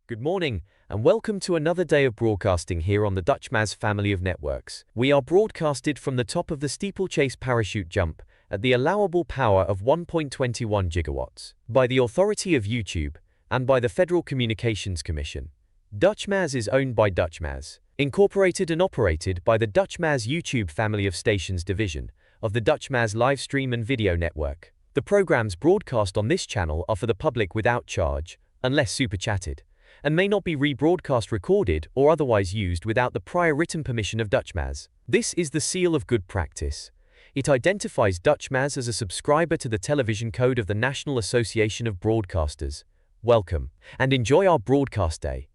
Good morning, and welcome to another day of broadcasting here on the DutchMaz family of networks. We are broadcasted from the top of the steeplechase parachute jump at the allowable power of 1.21 gigawatts by the authority of YouTube and by the Federal Communications Commission. DutchMaz is owned by DutchMaz, incorporated and operated by the DutchMaz YouTube family of stations division of the DutchMaz livestream and video network. The programs broadcast on this channel are for the public without charge, unless super chatted, and may not be rebroadcast, recorded, or otherwise used without the prior written permission of DutchMaz. This is the seal of good practice. It identifies DutchMaz as a subscriber to the television code of the National Association of Broadcasters. Welcome, and enjoy our broadcast day.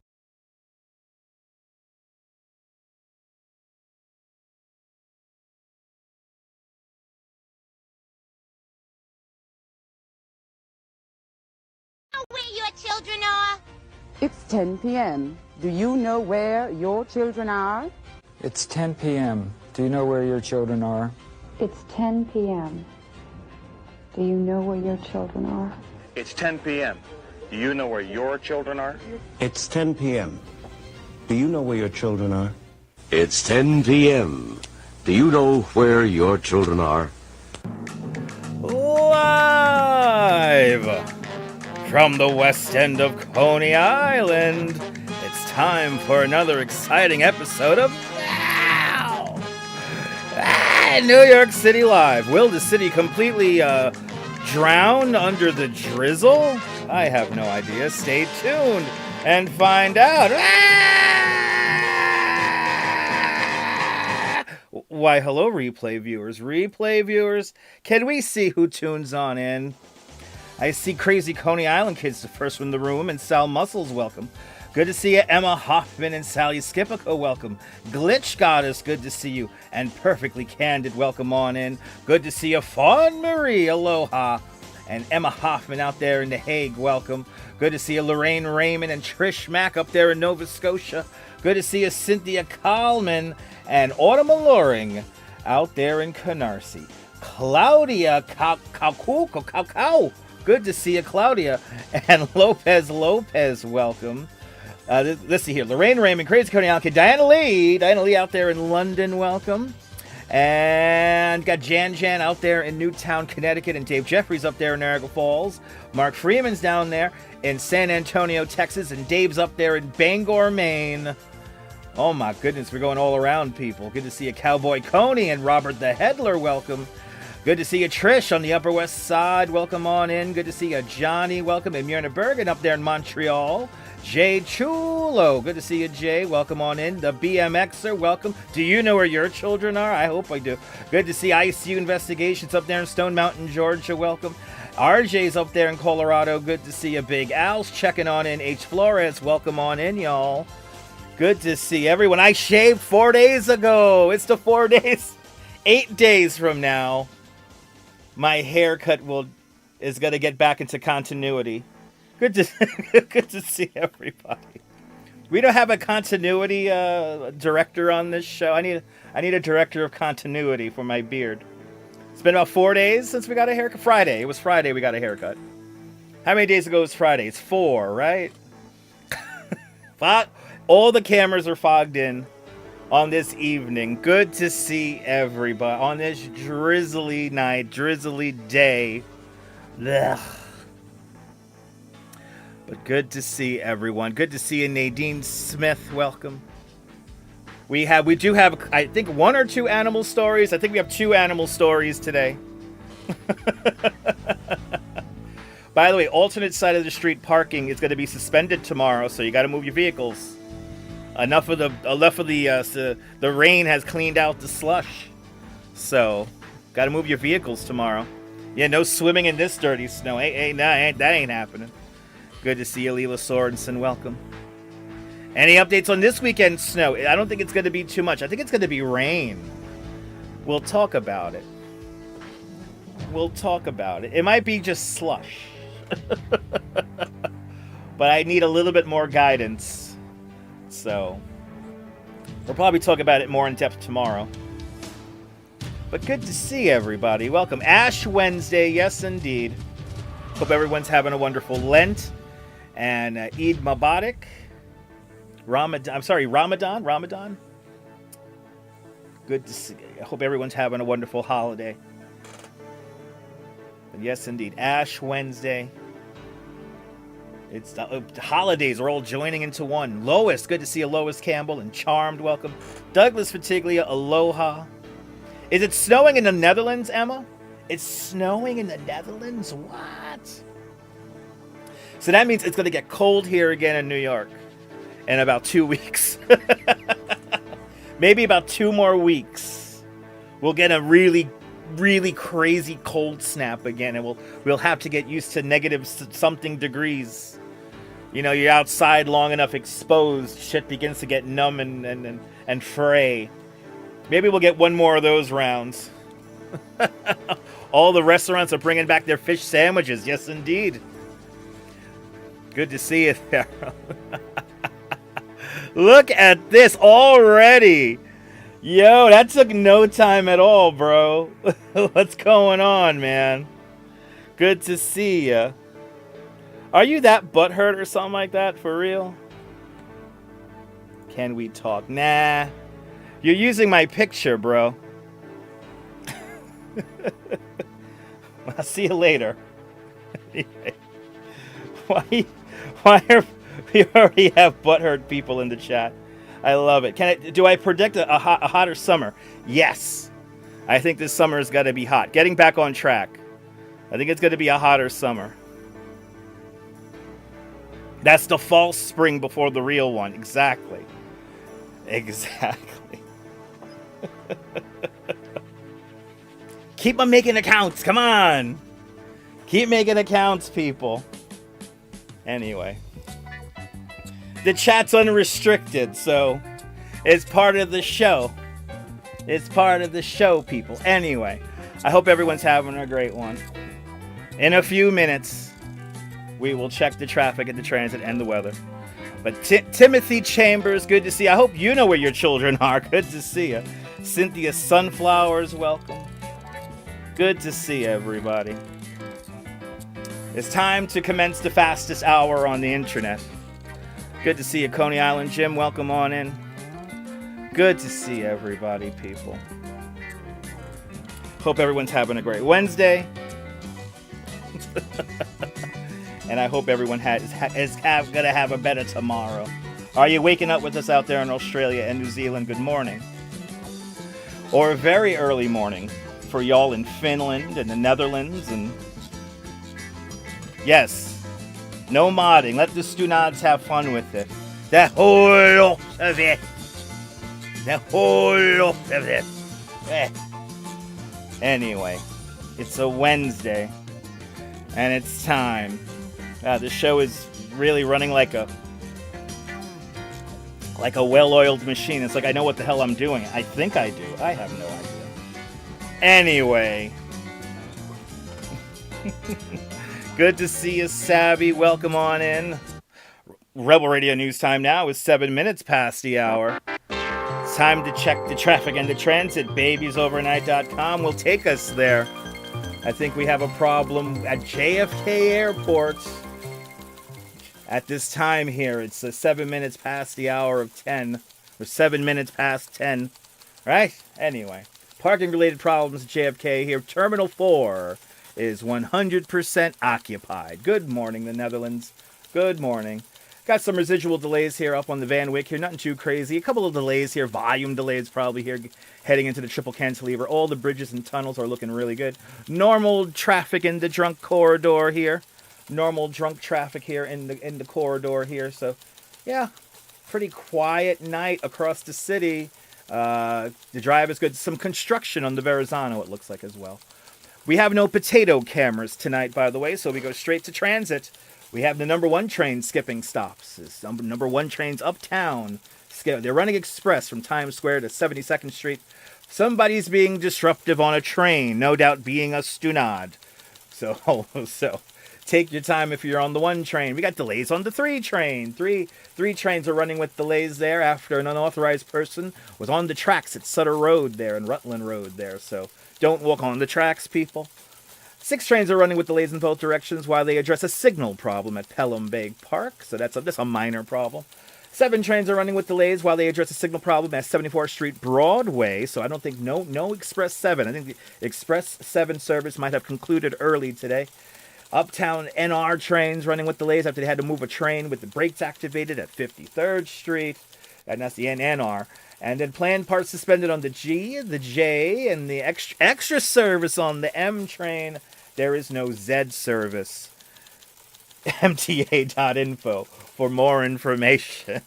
Where your children are? It's 10 p.m. Do you know where your children are? It's 10 p.m. Do you know where your children are? It's 10 p.m. Do you know where your children are? It's 10 p.m. Do you know where your children are? It's 10 p.m. Do you know where your children are? It's 10 p.m. Do you know where your children are? Live from the west end of Coney Island, it's time for another exciting episode of New York City Live. Will the city completely drown under the drizzle? I have no idea. Stay tuned and find out. Why, hello, replay viewers. Replay viewers, can we see who tunes on in? I see Crazy Coney Island Kids, the first one in the room, and Sal Muscles, welcome. Good to see you, Emma Hoffman and Sally Skipico, welcome. Glitch Goddess, good to see you. And Perfectly Candid, welcome on in. Good to see you, Fawn Marie, aloha. And Emma Hoffman out there in The Hague, welcome. Good to see you, Lorraine Raymond and Trish Mack up there in Nova Scotia. Good to see you, Cynthia Kallman and Autumn Alluring out there in Canarsie. Claudia Cacau. Good to see you, Claudia. And Lopez, welcome. Let's see here. Lorraine Raymond, Crazy Coney Island Kid, Diana Lee out there in London, welcome. And got Jan out there in Newtown, Connecticut, and Dave Jeffries up there in Niagara Falls. Mark Freeman's down there in San Antonio, Texas, and Dave's up there in Bangor, Maine. Oh my goodness, we're going all around, people. Good to see you, Cowboy Coney and Robert the Headler, welcome. Good to see you, Trish, on the Upper West Side. Welcome on in. Good to see you, Johnny. Welcome. And Myrna Bergen up there in Montreal. Jay Chulo. Good to see you, Jay. Welcome on in. The BMXer. Welcome. Do you know where your children are? I hope I do. Good to see ICU Investigations up there in Stone Mountain, Georgia. Welcome. RJ's up there in Colorado. Good to see you, Big Al's checking on in. H. Flores. Welcome on in, y'all. Good to see everyone. I shaved 4 days ago. It's the 4 days. 8 days from now, my haircut is going to get back into continuity. Good to see everybody. We don't have a continuity director on this show. I need a director of continuity for my beard. It's been about 4 days since we got a haircut. Friday. It was Friday we got a haircut. How many days ago was Friday? It's 4, right? All the cameras are fogged in on this evening. Good to see everybody on this drizzly night, drizzly day. Ugh. But good to see everyone. Good to see you, Nadine Smith. Welcome. We do have, I think, 1 or 2 animal stories. I think we have 2 animal stories today. By the way, alternate side of the street parking is going to be suspended tomorrow, so you got to move your vehicles. Enough of the rain has cleaned out the slush. So, got to move your vehicles tomorrow. Yeah, no swimming in this dirty snow. That ain't happening. Good to see you, Leela Sorensen. Welcome. Any updates on this weekend's snow? I don't think it's going to be too much. I think it's going to be rain. We'll talk about it. It might be just slush. But I need a little bit more guidance. So, we'll probably talk about it more in depth tomorrow. But good to see everybody. Welcome. Ash Wednesday, yes indeed. Hope everyone's having a wonderful Lent and Eid Mubarak. Ramadan. Good to see. I hope everyone's having a wonderful holiday. And yes, indeed, Ash Wednesday. It's the holidays are all joining into one. Lois, good to see you, Lois Campbell, and Charmed, welcome. Douglas Fatiglia, aloha. Is it snowing in the Netherlands, Emma? It's snowing in the Netherlands? What? So that means it's going to get cold here again in New York in about 2 weeks. Maybe about 2 more weeks. We'll get a really, really crazy cold snap again, and we'll have to get used to negative something degrees. You know, you're outside long enough exposed, shit begins to get numb and fray. Maybe we'll get one more of those rounds. All the restaurants are bringing back their fish sandwiches. Yes, indeed. Good to see you there. Look at this already. Yo, that took no time at all, bro. What's going on, man? Good to see ya. Are you that butthurt or something like that, for real? Can we talk? Nah. You're using my picture, bro. I'll see you later. Anyway. Why are we already have butthurt people in the chat? I love it. Do I predict a hotter summer? Yes. I think this summer is going to be hot. Getting back on track. I think it's going to be a hotter summer. That's the false spring before the real one. Exactly. Exactly. Keep on making accounts. Come on. Keep making accounts, people. Anyway. The chat's unrestricted, so it's part of the show. It's part of the show, people. Anyway, I hope everyone's having a great one. In a few minutes, we will check the traffic and the transit and the weather. But Timothy Chambers, good to see you. I hope you know where your children are. Good to see you. Cynthia Sunflowers, welcome. Good to see everybody. It's time to commence the fastest hour on the internet. Good to see you, Coney Island Jim. Welcome on in. Good to see everybody, people. Hope everyone's having a great Wednesday. And I hope everyone is going to have a better tomorrow. Are you waking up with us out there in Australia and New Zealand? Good morning. Or a very early morning for y'all in Finland and the Netherlands. And yes, no modding. Let the Stunads have fun with it. The whole lot of it. The whole lot of it. Anyway, it's a Wednesday. And it's time. The show is really running like a well-oiled machine. It's like I know what the hell I'm doing. I think I do. I have no idea. Anyway. Good to see you, Savvy. Welcome on in. Rebel Radio News time now is 7 minutes past the hour. It's time to check the traffic and the transit. Babiesovernight.com will take us there. I think we have a problem at JFK Airport. At this time here, it's 7 minutes past the hour of 10. Or 7 minutes past 10. Right? Anyway. Parking-related problems at JFK here. Terminal 4 is 100% occupied. Good morning, the Netherlands. Good morning. Got some residual delays here up on the Van Wyck here. Nothing too crazy. A couple of delays here. Volume delays probably here heading into the triple cantilever. All the bridges and tunnels are looking really good. Normal traffic in the drunk corridor here. Normal drunk traffic here in the corridor here. So, yeah, pretty quiet night across the city. The drive is good. Some construction on the Verrazano, it looks like, as well. We have no potato cameras tonight, by the way, so we go straight to transit. We have the number 1 train skipping stops. It's number 1 trains uptown. They're running express from Times Square to 72nd Street. Somebody's being disruptive on a train, no doubt being a Stunad. So take your time if you're on the 1 train. We got delays on the 3 train. Three trains are running with delays there after an unauthorized person was on the tracks at Sutter Road there and Rutland Road there. So don't walk on the tracks, people. 6 trains are running with delays in both directions while they address a signal problem at Pelham Bay Park. So that's a minor problem. 7 trains are running with delays while they address a signal problem at 74th Street Broadway. So I don't think no Express 7. I think the Express 7 service might have concluded early today. Uptown NR trains running with delays after they had to move a train with the brakes activated at 53rd Street. And that's the NR. And then planned parts suspended on the G, the J, and the extra service on the M train. There is no Z service. MTA.info for more information.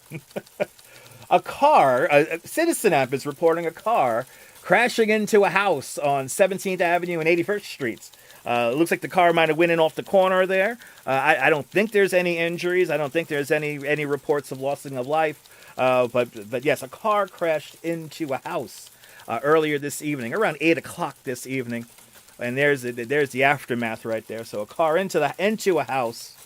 A Citizen app is reporting a car crashing into a house on 17th Avenue and 81st Streets. It looks like the car might have went in off the corner there. I don't think there's any injuries. I don't think there's any reports of lossing of life. But yes, a car crashed into a house earlier this evening, around 8 o'clock this evening. And there's the aftermath right there. So a car into a house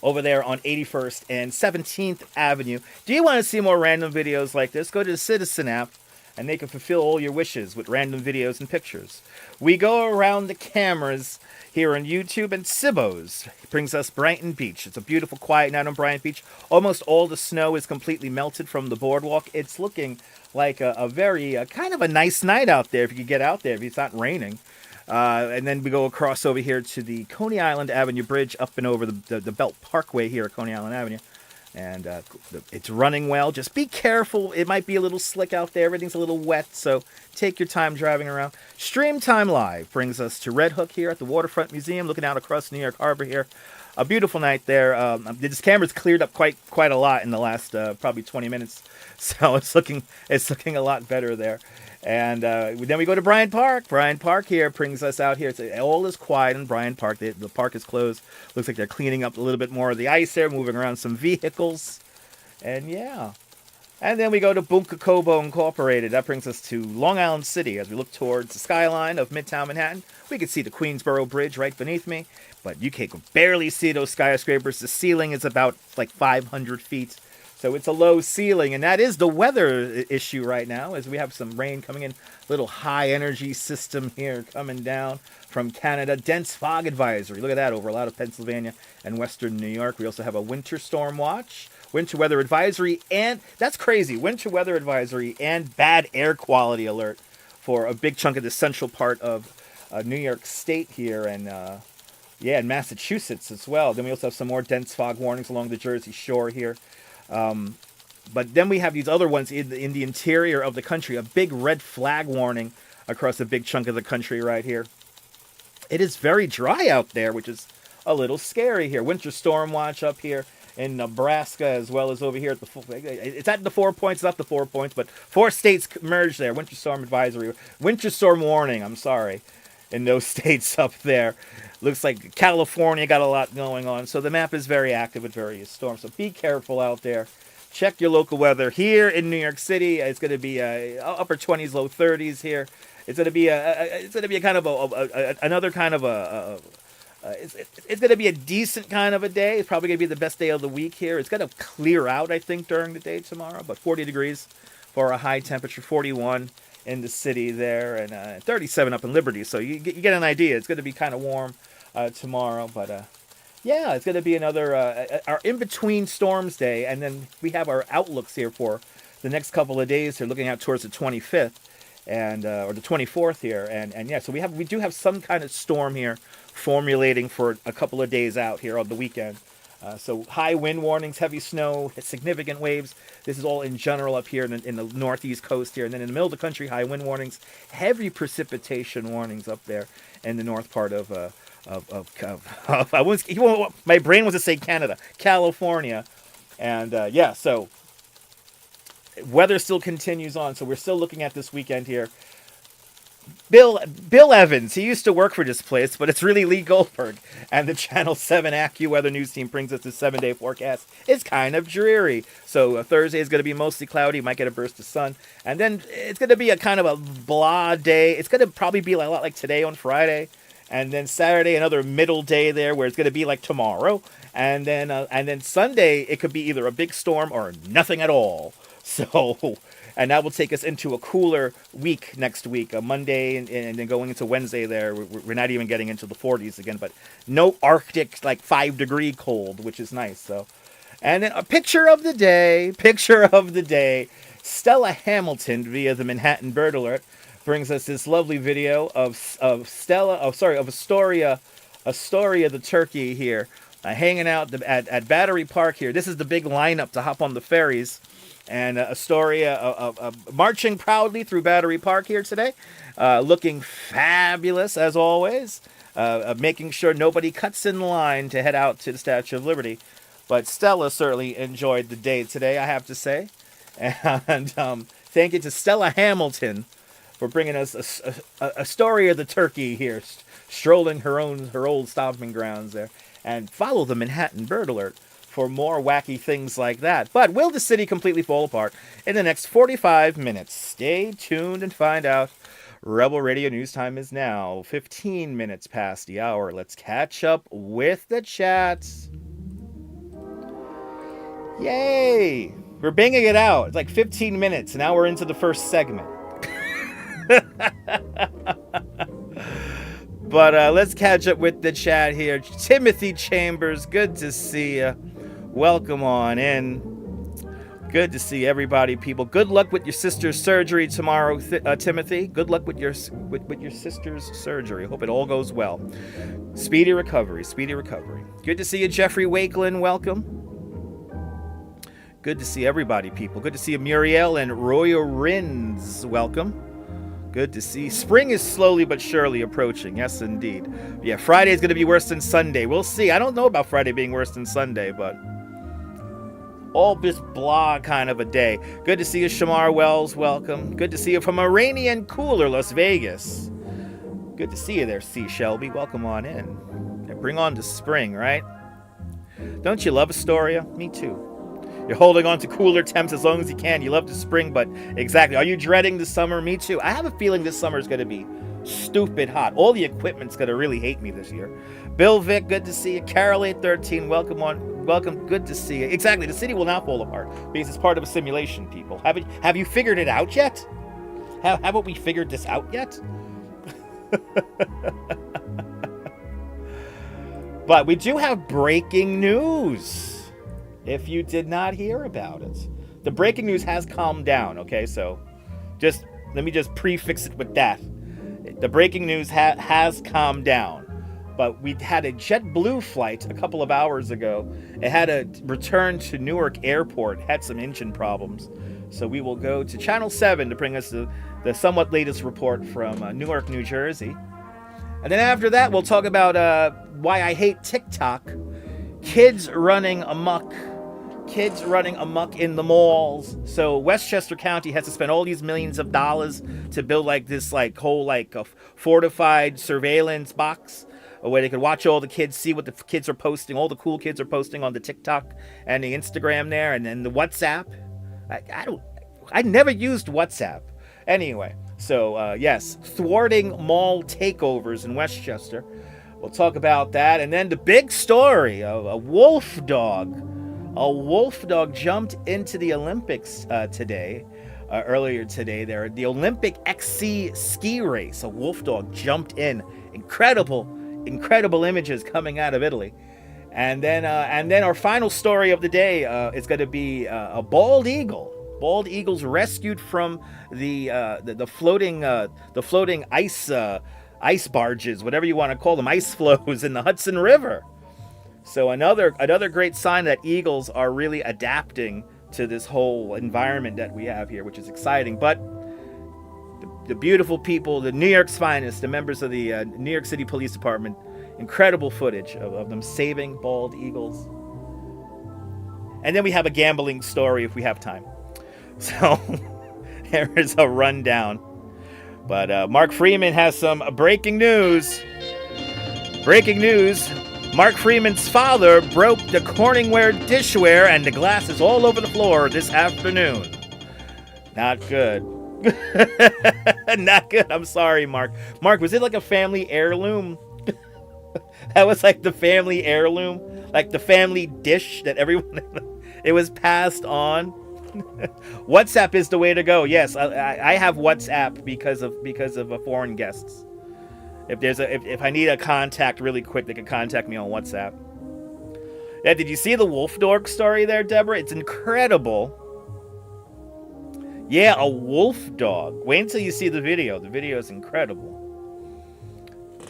over there on 81st and 17th Avenue. Do you want to see more random videos like this? Go to the Citizen app, and they can fulfill all your wishes with random videos and pictures. We go around the cameras here on YouTube, and Sibbo's brings us Brighton Beach. It's a beautiful, quiet night on Brighton Beach. Almost all the snow is completely melted from the boardwalk. It's looking like a very kind of a nice night out there if you could get out there, if it's not raining. And then we go across over here to the Coney Island Avenue Bridge up and over the Belt Parkway here at Coney Island Avenue. And it's running well. Just be careful. It might be a little slick out there. Everything's a little wet, so take your time driving around. Stream Time Live brings us to Red Hook here at the Waterfront Museum, looking out across New York Harbor here. A beautiful night there. This camera's cleared up quite a lot in the last probably 20 minutes, so it's looking a lot better there. And then we go to Bryant Park. Bryant Park here brings us out here. All is quiet in Bryant Park. The park is closed. Looks like they're cleaning up a little bit more of the ice there, moving around some vehicles. And yeah. And then we go to Bunka Kobo Incorporated. That brings us to Long Island City as we look towards the skyline of Midtown Manhattan. We can see the Queensboro Bridge right beneath me, but you can barely see those skyscrapers. The ceiling is about like 500 feet. So it's a low ceiling, and that is the weather issue right now, as we have some rain coming in. Little high energy system here coming down from Canada. Dense fog advisory. Look at that over a lot of Pennsylvania and western New York. We also have a winter storm watch, winter weather advisory, and that's crazy. Winter weather advisory and bad air quality alert for a big chunk of the central part of New York State here, and and Massachusetts as well. Then we also have some more dense fog warnings along the Jersey Shore here. But then we have these other ones in the interior of the country. A big red flag warning across a big chunk of the country right here. It is very dry out there, which is a little scary here. Winter storm watch up here in Nebraska, as well as over here at it's at the 4 points, not the 4 points, but 4 states merged there. Winter storm advisory, winter storm warning, I'm sorry, in those states up there. Looks like California got a lot going on. So the map is very active with various storms. So be careful out there. Check your local weather. Here in New York City, it's going to be upper 20s, low 30s here. It's going to be a kind of another kind of it's going to be a decent kind of a day. It's probably going to be the best day of the week here. It's going to clear out, I think, during the day tomorrow. But 40 degrees for a high temperature, 41 in the city there, and 37 up in Liberty. So you get an idea. It's going to be kind of warm tomorrow, but it's going to be another our in-between storms day, and then we have our outlooks here for the next couple of days. They're looking out towards the 25th and or the 24th here, and so we do have some kind of storm here formulating for a couple of days out here on the weekend. So high wind warnings, heavy snow, significant waves. This is all in general up here in the northeast coast here. And then in the middle of the country, high wind warnings, heavy precipitation warnings up there in the north part of my brain was to say Canada, California. And so weather still continues on. So we're still looking at this weekend here. Bill Evans, he used to work for this place, but it's really Lee Goldberg. And the Channel 7 AccuWeather news team brings us the 7-day forecast. It's kind of dreary. So Thursday is going to be mostly cloudy. Might get a burst of sun. And then it's going to be a kind of a blah day. It's going to probably be a lot like today on Friday. And then Saturday, another middle day there where it's going to be like tomorrow. And then Sunday, it could be either a big storm or nothing at all. So... And that will take us into a cooler week next week, a Monday, and then going into Wednesday there. We're not even getting into the 40s again, but no Arctic, like 5-degree cold, which is nice. So, And then a picture of the day. Stella Hamilton via the Manhattan Bird Alert brings us this lovely video of Astoria the turkey here, hanging out at Battery Park here. This is the big lineup to hop on the ferries. And Astoria marching proudly through Battery Park here today, looking fabulous as always, making sure nobody cuts in line to head out to the Statue of Liberty. But Stella certainly enjoyed the day today, I have to say. And thank you to Stella Hamilton for bringing us a story of the turkey here, strolling her old stomping grounds there. And follow the Manhattan Bird Alert for more wacky things like that. But will the city completely fall apart in the next 45 minutes? Stay tuned and find out. Rebel Radio News time is now 15 minutes past the hour. Let's catch up with the chats. Yay! We're banging it out. It's like 15 minutes, and now we're into the first segment. But let's catch up with the chat here. Timothy Chambers, good to see you. Welcome on in. Good to see everybody, people. Good luck with your sister's surgery tomorrow, Timothy. Good luck with your sister's surgery. Hope it all goes well. Speedy recovery, speedy recovery. Good to see you, Jeffrey Wakeland. Welcome. Good to see everybody, people. Good to see you, Muriel and Roya Rins. Welcome. Good to see. Spring is slowly but surely approaching. Yes, indeed. Yeah, Friday is going to be worse than Sunday. We'll see. I don't know about Friday being worse than Sunday, but all this blah kind of a day. Good to see you, Shamar Wells. Welcome. Good to see you from a rainy and cooler Las Vegas. Good to see you there, C. Shelby. Welcome on in. Yeah, bring on the spring, right? Don't you love Astoria? Me too. You're holding on to cooler temps as long as you can. You love the spring, but exactly. Are you dreading the summer? Me too. I have a feeling this summer is going to be stupid hot. All the equipment's going to really hate me this year. Bill Vick, good to see you. Carol 813, welcome on. Welcome, good to see you. Exactly. The city will not fall apart because it's part of a simulation, people. Have you figured it out yet? Haven't we figured this out yet? But we do have breaking news. If you did not hear about it, the breaking news has calmed down. Okay, so let me just prefix it with that. The breaking news has calmed down, but we had a JetBlue flight a couple of hours ago. It had to return to Newark Airport, had some engine problems. So we will go to Channel 7 to bring us the somewhat latest report from Newark, New Jersey. And then after that, we'll talk about why I hate TikTok. Kids running amok in the malls. So Westchester County has to spend all these millions of dollars to build like this whole a fortified surveillance box where they could watch all the kids, see what the kids are posting, all the cool kids are posting on the TikTok and the Instagram there, and then the WhatsApp. I never used WhatsApp. Anyway, so yes, thwarting mall takeovers in Westchester. We'll talk about that. And then the big story, a wolf dog. A wolf dog jumped into the Olympics earlier today. There, the Olympic XC ski race. A wolf dog jumped in. Incredible images coming out of Italy. And then our final story of the day is going to be a bald eagle. Bald eagles rescued from the floating ice barges, whatever you want to call them, ice floes in the Hudson River. So another great sign that eagles are really adapting to this whole environment that we have here, which is exciting. But the beautiful people, the New York's finest, the members of the New York City Police Department, incredible footage of them saving bald eagles. And then we have a gambling story if we have time. So there is a rundown. But Mark Freeman has some breaking news. Breaking news. Mark Freeman's father broke the Corningware dishware and the glass is all over the floor this afternoon. Not good. Not good. I'm sorry, Mark. Mark, was it like a family heirloom? That was like the family heirloom? Like the family dish that everyone... It was passed on? WhatsApp is the way to go. Yes, I have WhatsApp because of foreign guests. If I need a contact really quick, they can contact me on WhatsApp. Yeah, did you see the wolf dog story there, Deborah? It's incredible. Yeah, a wolf dog. Wait until you see the video. The video is incredible.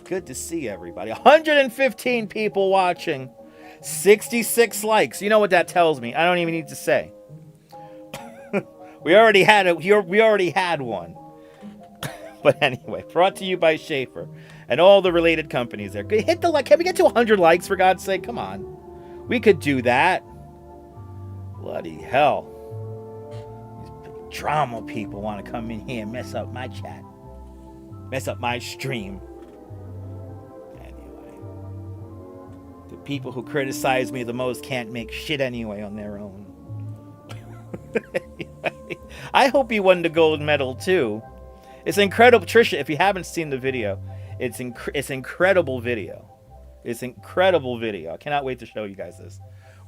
Good to see everybody. 115 people watching. 66 likes. You know what that tells me? I don't even need to say. We already had one. But anyway, brought to you by Schaefer and all the related companies there. Hit the like. Can we get to 100 likes for God's sake? Come on. We could do that. Bloody hell. These drama people want to come in here and mess up my chat. Mess up my stream. Anyway. The people who criticize me the most can't make shit anyway on their own. Anyway, I hope he won the gold medal too. It's incredible. Trisha, if you haven't seen the video, it's incredible video. It's incredible video. I cannot wait to show you guys this.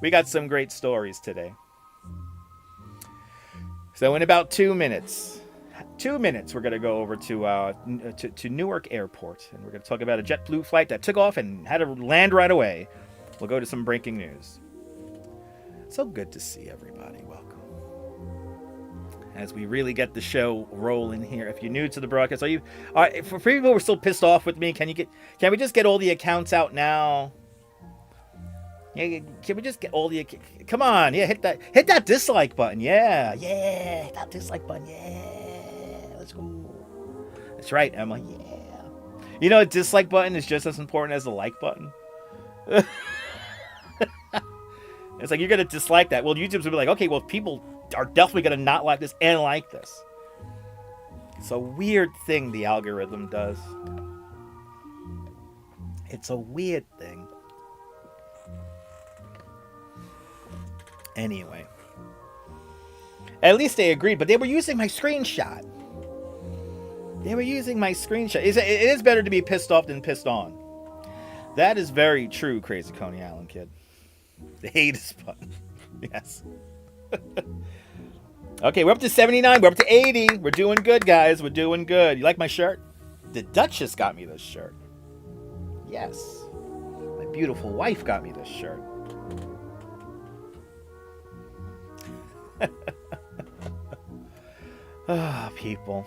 We got some great stories today. So in about 2 minutes, we're going to go over to Newark Airport, and we're going to talk about a JetBlue flight that took off and had to land right away. We'll go to some breaking news. So good to see everybody. Welcome. As we really get the show rolling here. If you're new to the broadcast, for people who are still pissed off with me, can we just get all the accounts out now? Yeah, can we just get all the? Come on, yeah, hit that dislike button, yeah, hit that dislike button, yeah, let's go. That's right, Emma, yeah. You know, a dislike button is just as important as the like button. It's like you're gonna dislike that. Well, YouTube's gonna be like, okay, well, people are definitely gonna not like this and like this. It's a weird thing the algorithm does. It's a weird thing. Anyway. At least they agreed, but they were using my screenshot. It is better to be pissed off than pissed on. That is very true, Crazy Coney Island kid. The hate is fun. Yes. Okay, we're up to 79. We're up to 80. We're doing good, guys. We're doing good. You like my shirt? The Duchess got me this shirt. Yes. My beautiful wife got me this shirt. Ah, people.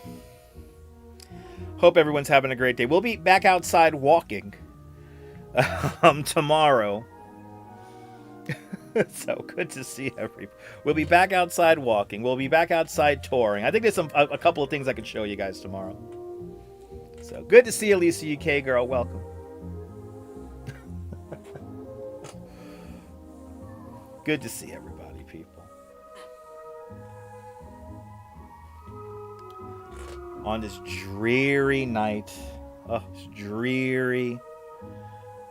Hope everyone's having a great day. We'll be back outside walking tomorrow. So good to see everybody. We'll be back outside walking. We'll be back outside touring. I think there's a couple of things I could show you guys tomorrow. So good to see you, Lisa UK girl. Welcome. Good to see everybody, people. On this dreary night. Oh, it's dreary.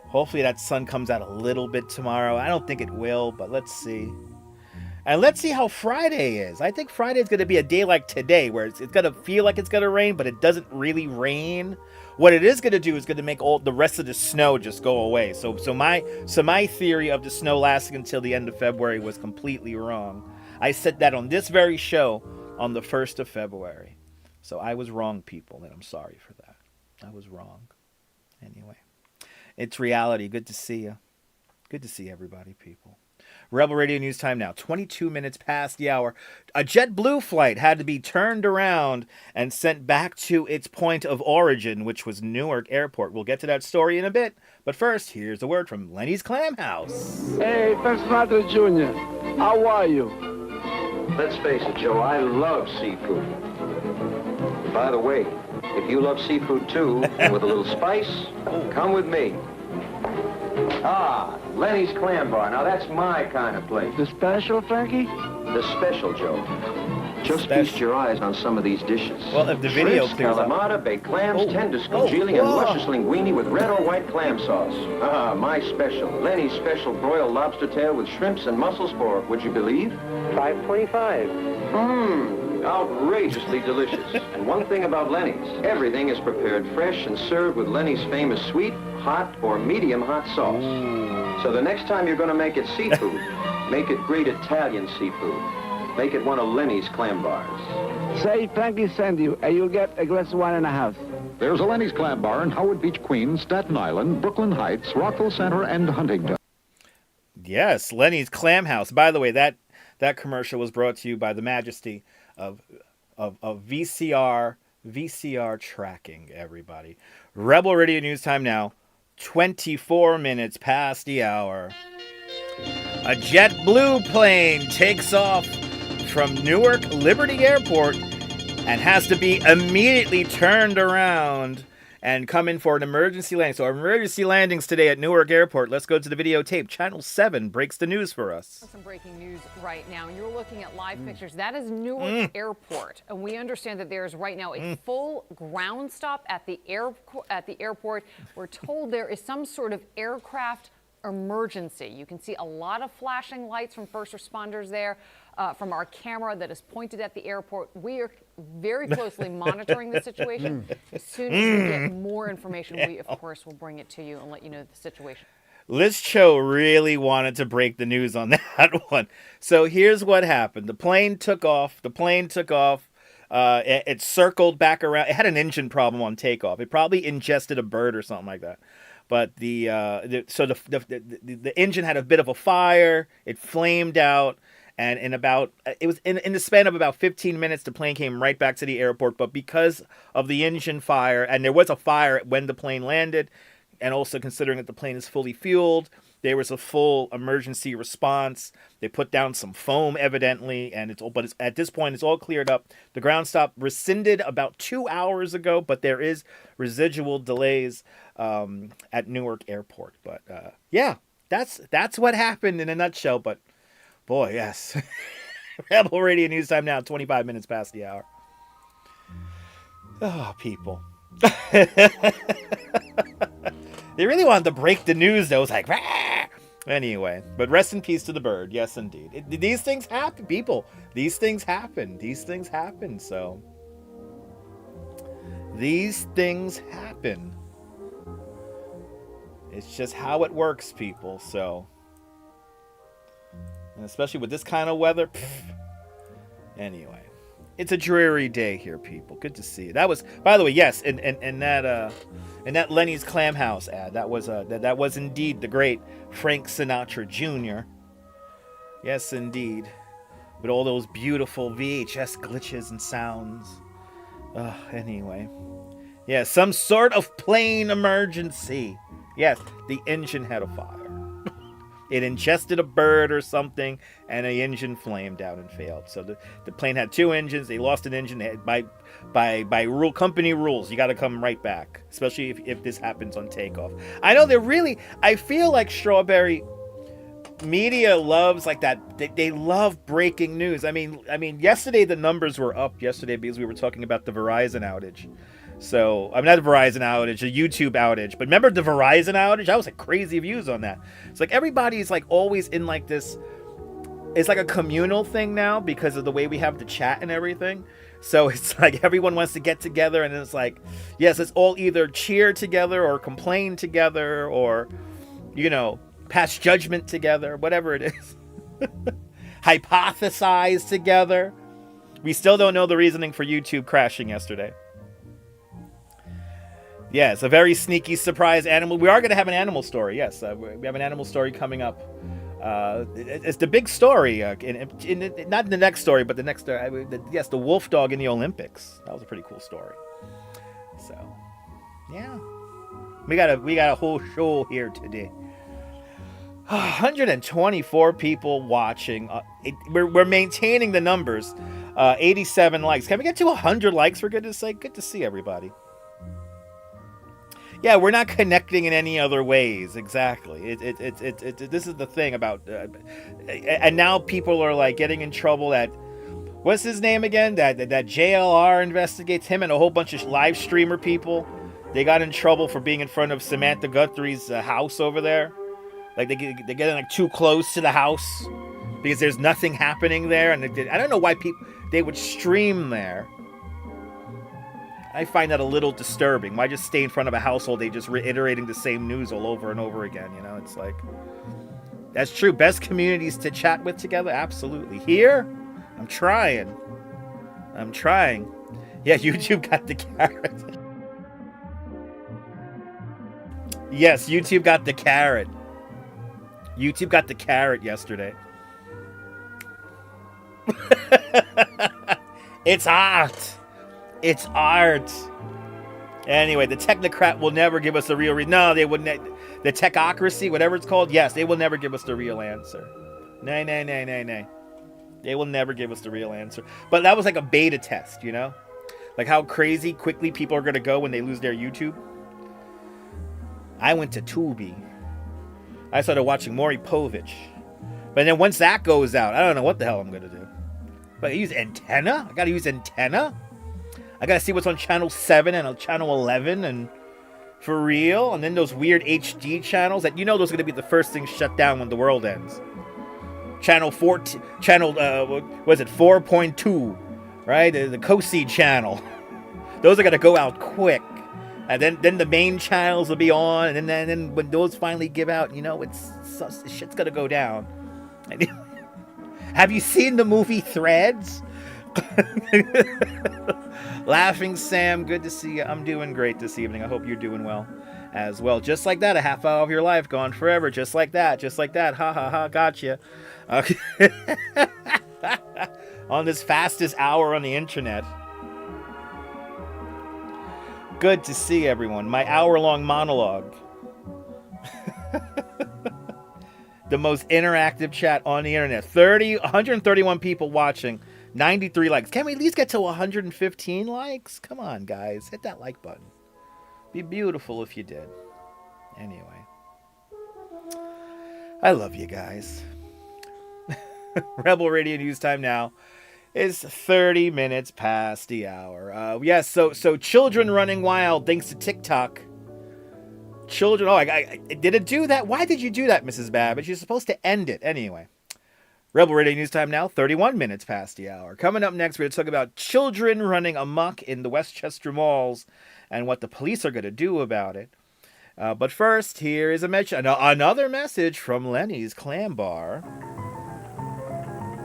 Hopefully that sun comes out a little bit tomorrow. I don't think it will, but let's see. And let's see how Friday is. I think Friday is going to be a day like today, where it's going to feel like it's going to rain, but it doesn't really rain. What it is going to do is going to make all the rest of the snow just go away. So my theory of the snow lasting until the end of February was completely wrong. I said that on this very show on the 1st of February. So I was wrong, people, and I'm sorry for that. I was wrong. Anyway. It's reality. Good to see you. Good to see everybody, people. Rebel Radio News time now. 22 minutes past the hour. A JetBlue flight had to be turned around and sent back to its point of origin, which was Newark Airport. We'll get to that story in a bit. But first, here's a word from Lenny's Clam House. Hey, Pesmato Jr., how are you? Let's face it, Joe, I love seafood. By the way, if you love seafood too, and with a little spice, come with me. Ah, Lenny's Clam Bar. Now that's my kind of place. The special, Frankie? The special, Joe. Just feast your eyes on some of these dishes. Well, if the video Shrimps, clears up. calamata, baked clams, tender scungili, and luscious linguine with red or white clam sauce. Ah, my special. Lenny's special broiled lobster tail with shrimps and mussels for, would you believe? $5.25. Outrageously delicious. And one thing about Lenny's, everything is prepared fresh and served with Lenny's famous sweet, hot, or medium hot sauce. So the next time you're going to make it seafood, make it great Italian seafood. Make it one of Lenny's Clam Bars. Say Frankie send you, and you'll get a glass of wine and a half. There's a Lenny's Clam Bar in Howard Beach, Queens, Staten Island, Brooklyn Heights, Rockville Center, and Huntington. Yes, Lenny's Clam House. By the way, that commercial was brought to you by the majesty of VCR tracking, everybody. Rebel Radio News time now, 24 minutes past the hour. A JetBlue plane takes off from Newark Liberty Airport and has to be immediately turned around and come in for an emergency landing. So emergency landings today at Newark Airport. Let's go to the videotape. Channel 7 breaks the news for us. Some breaking news right now. You're looking at live pictures. That is Newark Airport. And we understand that there is right now a full ground stop at the airport. We're told there is some sort of aircraft emergency. You can see a lot of flashing lights from first responders there. From our camera that is pointed at the airport. We are very closely monitoring the situation. As soon as we get more information, we, of course, will bring it to you and let you know the situation. Liz Cho really wanted to break the news on that one. So here's what happened. The plane took off. It circled back around. It had an engine problem on takeoff. It probably ingested a bird or something like that. But the engine had a bit of a fire. It flamed out. And in the span of about 15 minutes, the plane came right back to the airport. But because of the engine fire, and there was a fire when the plane landed, and also considering that the plane is fully fueled, there was a full emergency response. They put down some foam, evidently, and at this point, it's all cleared up. The ground stop rescinded about 2 hours ago, but there is residual delays at Newark Airport. But yeah, that's what happened in a nutshell. But boy, yes. Rebel Radio News time now, 25 minutes past the hour. Oh, people. They really wanted to break the news, though. It was like, rah! Anyway, but rest in peace to the bird. Yes, indeed. These things happen, people. These things happen. So these things happen. It's just how it works, people. So. And especially with this kind of weather. Anyway, it's a dreary day here, people. Good to see you. That was, by the way, yes, in that Lenny's Clam House ad, that was indeed the great Frank Sinatra Jr. Yes, indeed, with all those beautiful VHS glitches and sounds. Anyway, yeah, some sort of plane emergency. Yes, the engine had a fire. It ingested a bird or something, and the engine flamed out and failed. So the plane had two engines. They lost an engine. By company rules, you got to come right back, especially if this happens on takeoff. I know I feel like Strawberry media loves like that. They love breaking news. I mean, yesterday the numbers were up because we were talking about the Verizon outage. So, I'm not the Verizon outage, a YouTube outage. But remember the Verizon outage? I was like crazy views on that. It's like everybody's like always in like this. It's like a communal thing now because of the way we have the chat and everything. So it's like everyone wants to get together and it's like, yes, it's all either cheer together or complain together or, pass judgment together, whatever it is. Hypothesize together. We still don't know the reasoning for YouTube crashing yesterday. Yeah, it's a very sneaky surprise animal. We are going to have an animal story, yes. We have an animal story coming up. It's the big story. Not in the next story, but the next story. Yes, the wolf dog in the Olympics. That was a pretty cool story. So, yeah. We got a whole show here today. 124 people watching. We're maintaining the numbers. 87 likes. Can we get to 100 likes, for goodness sake? Good to see everybody. Yeah, we're not connecting in any other ways. Exactly. This is the thing about, and now people are like getting in trouble. That what's his name again? That JLR investigates him and a whole bunch of live streamer people. They got in trouble for being in front of Samantha Guthrie's house over there. Like they're getting like too close to the house because there's nothing happening there, and I don't know why they would stream there. I find that a little disturbing. Why just stay in front of a house all day just reiterating the same news all over and over again? It's like, that's true. Best communities to chat with together? Absolutely. Here, I'm trying. Yeah, YouTube got the carrot. Yes, YouTube got the carrot. YouTube got the carrot yesterday. It's art. It's art. Anyway, the technocrat will never give us the real reason. No, they wouldn't. The techocracy, whatever it's called, yes, they will never give us the real answer. Nay, nay, nay, nay, nay. They will never give us the real answer. But that was like a beta test, you know? Like how crazy quickly people are going to go when they lose their YouTube. I went to Tubi. I started watching Maury Povich. But then once that goes out, I don't know what the hell I'm going to do. But I use antenna? I got to use antenna? I got to see what's on channel 7 and on channel 11 and for real? And then those weird HD channels that, you know, those are going to be the first things shut down when the world ends. Channel 4, was it 4.2, right? The COSI channel. Those are going to go out quick. And then the main channels will be on. And then when those finally give out, you know, shit's going to go down. Have you seen the movie Threads? Laughing Sam, good to see you. I'm doing great this evening. I hope you're doing well as well. Just like that, a half hour of your life gone forever. Just like that. Just like that. Ha ha ha. Gotcha. Okay. On this fastest hour on the internet. Good to see everyone. My hour-long monologue. The most interactive chat on the internet. 131 people watching. 93 likes. Can we at least get to 115 likes? Come on, guys. Hit that like button. Be beautiful if you did. Anyway. I love you guys. Rebel Radio News Time now is 30 minutes past the hour. Yes, so children running wild thanks to TikTok. Children, I did it do that? Why did you do that, Mrs. Babbage? You're supposed to end it. Anyway. Rebel Radio News Time now, 31 minutes past the hour. Coming up next, we're going to talk about children running amok in the Westchester malls and what the police are going to do about it. But first, here is another message from Lenny's Clam Bar.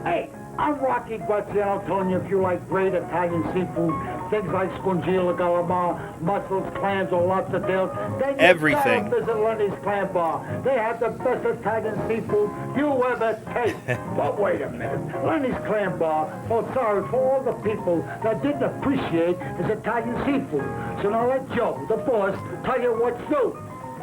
Hey, I'm Rocky Guaziano telling you if you like great Italian seafood, things like scungilla, calamar, mussels, clams, or lobster-tails, then everything. Visit Lenny's Clam Bar. They have the best Italian seafood you ever taste. But wait a minute. Lenny's Clam Bar felt sorry for all the people that didn't appreciate his Italian seafood. So now let Joe, the boss, tell you what's new.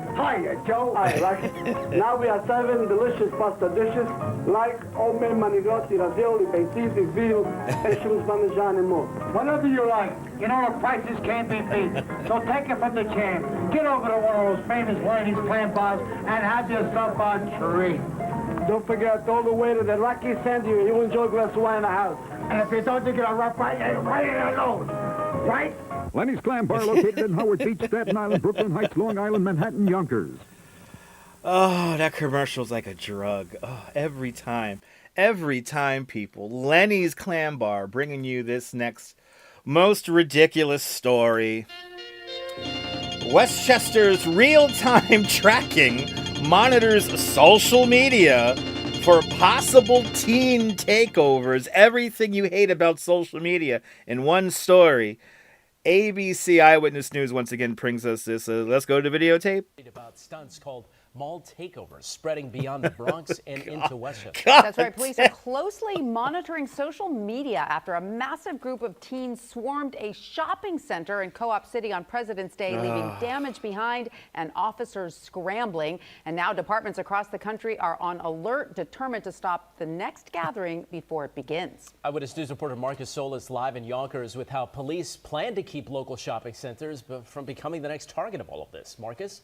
Hiya, Joe. Hi, Rocky. Now we are serving delicious pasta dishes like homemade manigotti, ravioli, pentiti, veal, pesciuns, parmesan, and more. Whatever you like. You know the prices can't be beat. So take it from the champ. Get over to one of those famous Lenny's Clam Bars and have yourself a treat. Don't forget, all the way to the Rocky send you. You'll enjoy a glass of wine in the house. And if you don't, you get a rough right in the nose. Right? Lenny's Clam Bar located in Howard Beach, Staten Island, Brooklyn Heights, Long Island, Manhattan, Yonkers. Oh, that commercial's like a drug. Oh, every time, people. Lenny's Clam Bar bringing you this next most ridiculous story. Westchester's real-time tracking monitors social media for possible teen takeovers. Everything you hate about social media in one story. ABC Eyewitness News once again brings us this. Let's go to videotape. About stunts called mall takeovers spreading beyond the Bronx and into Westchester. That's right. Police are closely monitoring social media after a massive group of teens swarmed a shopping center in Co-op City on President's Day, leaving damage behind and officers scrambling. And now departments across the country are on alert, determined to stop the next gathering before it begins. Eyewitness News reporter Marcus Solis live in Yonkers with how police plan to keep local shopping centers from becoming the next target of all of this. Marcus?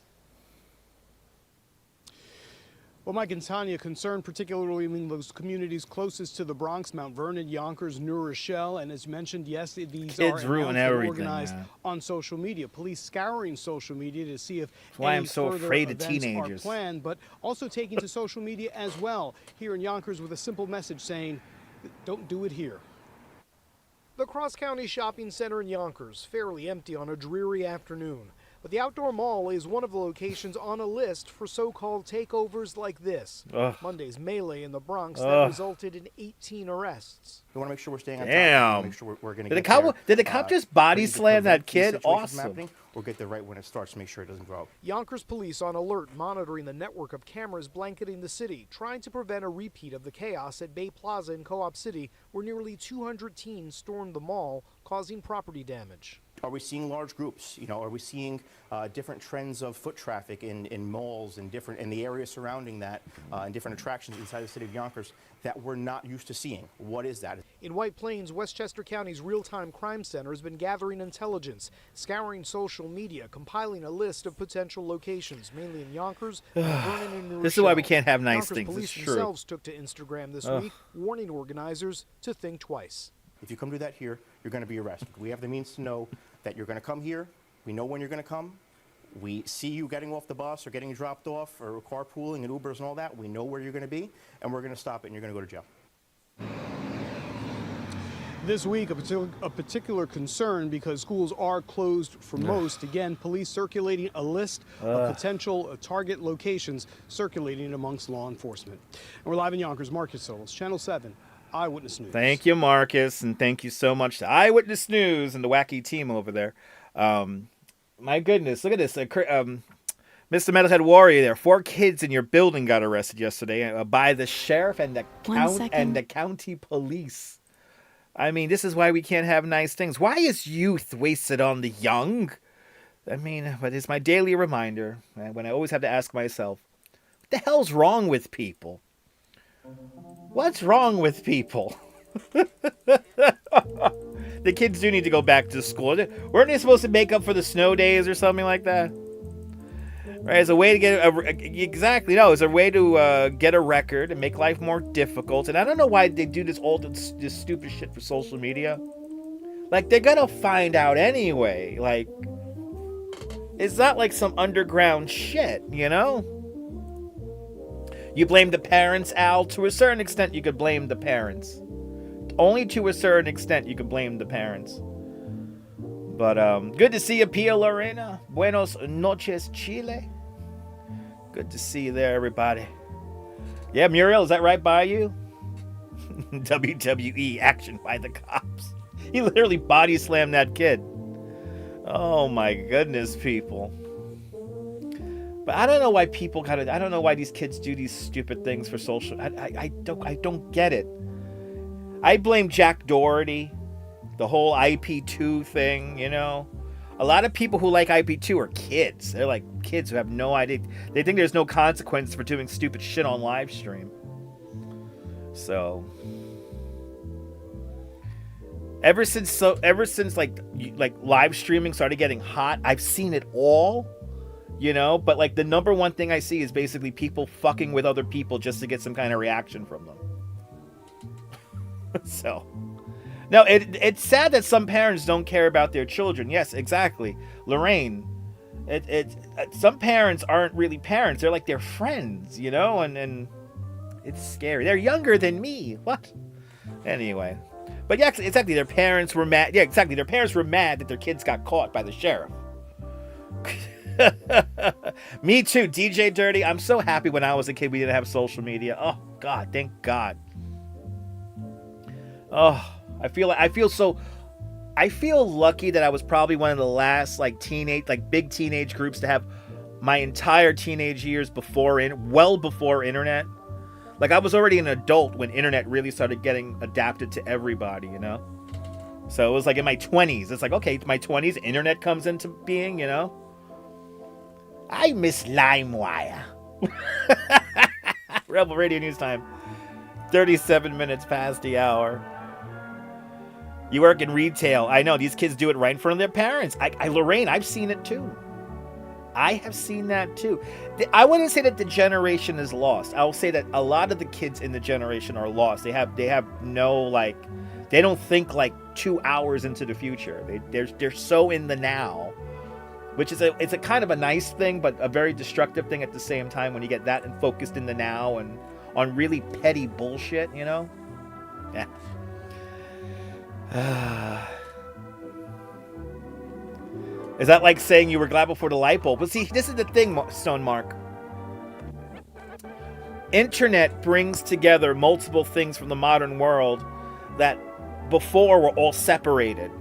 Well, Mike and Tanya, concerned particularly in those communities closest to the Bronx, Mount Vernon, Yonkers, New Rochelle, and as mentioned, yes, these kids are ruin everything, organized on social media. Police scouring social media to see if That's why any I'm so further afraid of events teenagers. are planned, but also taking to social media as well. Here in Yonkers with a simple message saying, don't do it here. The Cross County Shopping Center in Yonkers, fairly empty on a dreary afternoon. But the outdoor mall is one of the locations on a list for so-called takeovers like this. Ugh. Monday's melee in the Bronx that Ugh. resulted in 18 arrests. We want to make sure we're staying on Damn. top. Make sure we're going to Did get the cop just body slam that kid? Awesome. Or get there right when it starts to make sure it doesn't grow. Yonkers police on alert, monitoring the network of cameras blanketing the city, trying to prevent a repeat of the chaos at Bay Plaza in Co-op City, where nearly 200 teens stormed the mall, causing property damage. Are we seeing large groups? You know, are we seeing different trends of foot traffic in malls and in the area surrounding that, and different attractions inside the city of Yonkers that we're not used to seeing? What is that? In White Plains, Westchester County's real-time crime center has been gathering intelligence, scouring social media, compiling a list of potential locations, mainly in Yonkers, and Vernon and New This is why we Rochelle. can't have nice Yonkers things. police It's true. themselves took to Instagram this Ugh. week, warning organizers to think twice. If you come do that here, you're going to be arrested. We have the means to know that you're going to come here. We know when you're going to come. We see you getting off the bus or getting dropped off or carpooling and Ubers and all that. We know where you're going to be, and we're going to stop it, and you're going to go to jail. This week, a particular concern because schools are closed for most. Again, police circulating a list of potential target locations circulating amongst law enforcement. And we're live in Yonkers. Marcus Solis, Channel 7, Eyewitness News. Thank you, Marcus, and thank you so much to Eyewitness News and the wacky team over there. My goodness, look at this. Mr. Metalhead Warrior there. 4 kids in your building got arrested yesterday by the sheriff and the county police. I mean, this is why we can't have nice things. Why is youth wasted on the young? I mean, but it's my daily reminder when I always have to ask myself, what the hell's wrong with people? What's wrong with people? The kids do need to go back to school. Weren't they supposed to make up for the snow days or something like that? Right, as a way to get as a way to get a record and make life more difficult. And I don't know why they do this stupid shit for social media. Like, they're gonna find out anyway. Like, it's not like some underground shit, you know? You blame the parents, Al. To a certain extent, you could blame the parents. Only to a certain extent, you could blame the parents. But good to see you, Pia Lorena. Buenos noches, Chile. Good to see you there, everybody. Yeah, Muriel, is that right by you? WWE action by the cops. He literally body slammed that kid. Oh my goodness, people. But I don't know why I don't know why these kids do these stupid things for social. I don't get it. I blame Jack Doherty, the whole IP2 thing, you know. A lot of people who like IP2 are kids. They're like kids who have no idea. They think there's no consequence for doing stupid shit on live stream. So ever since like live streaming started getting hot, I've seen it all, you know, but like the number one thing I see is basically people fucking with other people just to get some kind of reaction from them. So no, it's sad that some parents don't care about their children. Yes, exactly. Lorraine, some parents aren't really parents. They're like their friends, you know, and it's scary. They're younger than me. What? Anyway. But yeah, exactly. Their parents were mad. Yeah, exactly. Their parents were mad that their kids got caught by the sheriff. Me too, DJ Dirty. I'm so happy when I was a kid we didn't have social media. Oh, God, thank God. Oh, I feel lucky that I was probably one of the last big teenage groups to have my entire teenage years well before internet. Like, I was already an adult when internet really started getting adapted to everybody, you know? So it was like in my 20s. It's like, okay, my 20s, internet comes into being, you know? I miss LimeWire. Rebel Radio News Time. 37 minutes past the hour. You work in retail. I know, these kids do it right in front of their parents. Lorraine, I've seen it too. I have seen that too. I wouldn't say that the generation is lost. I will say that a lot of the kids in the generation are lost. They have no, they don't think 2 hours into the future. They're so in the now, which is it's a kind of a nice thing, but a very destructive thing at the same time when you get that and focused in the now and on really petty bullshit, you know? Yeah. Is that like saying you were glad before the light bulb? But see, this is the thing, Stone Mark. Internet brings together multiple things from the modern world that before were all separated.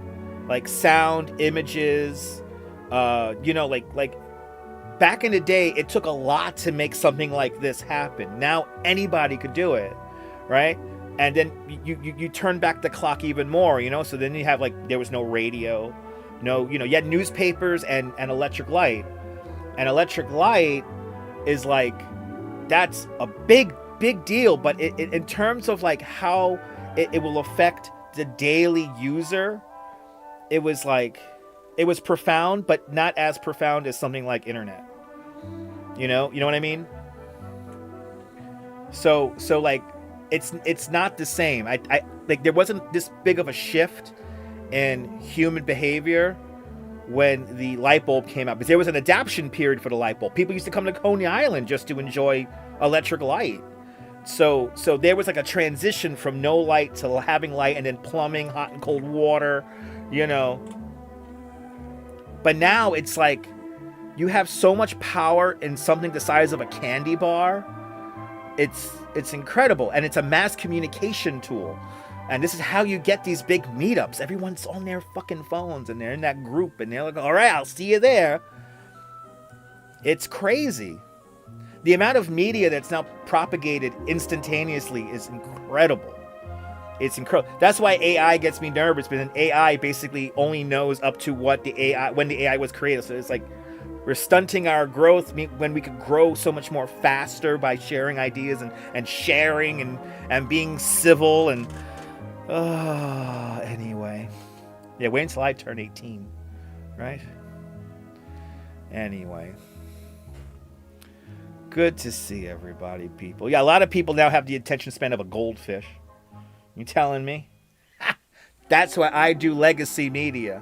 Like sound, images, like back in the day, it took a lot to make something like this happen. Now anybody could do it, right? And then you turn back the clock even more, so then you have there was no radio, you had newspapers and electric light. And electric light is that's a big deal, but it in terms of how it will affect the daily user, it was profound, but not as profound as something like internet. You know what I mean? So it's not the same. I there wasn't this big of a shift in human behavior when the light bulb came out, because there was an adaptation period for the light bulb. People used to come to Coney Island just to enjoy electric light. So there was a transition from no light to having light, and then plumbing, hot and cold water, But now it's you have so much power in something the size of a candy bar. It's incredible, and it's a mass communication tool. And this is how you get these big meetups. Everyone's on their fucking phones, and they're in that group, and they're like, all right, I'll see you there. It's crazy. The amount of media that's now propagated instantaneously is incredible. It's incredible. That's why AI gets me nervous, but then AI basically only knows up to when the AI was created. So it's we're stunting our growth when we could grow so much more faster by sharing ideas and sharing and being civil and anyway. Yeah, wait until I turn 18, right? Anyway. Good to see everybody, people. Yeah, a lot of people now have the attention span of a goldfish. You telling me? That's why I do legacy media.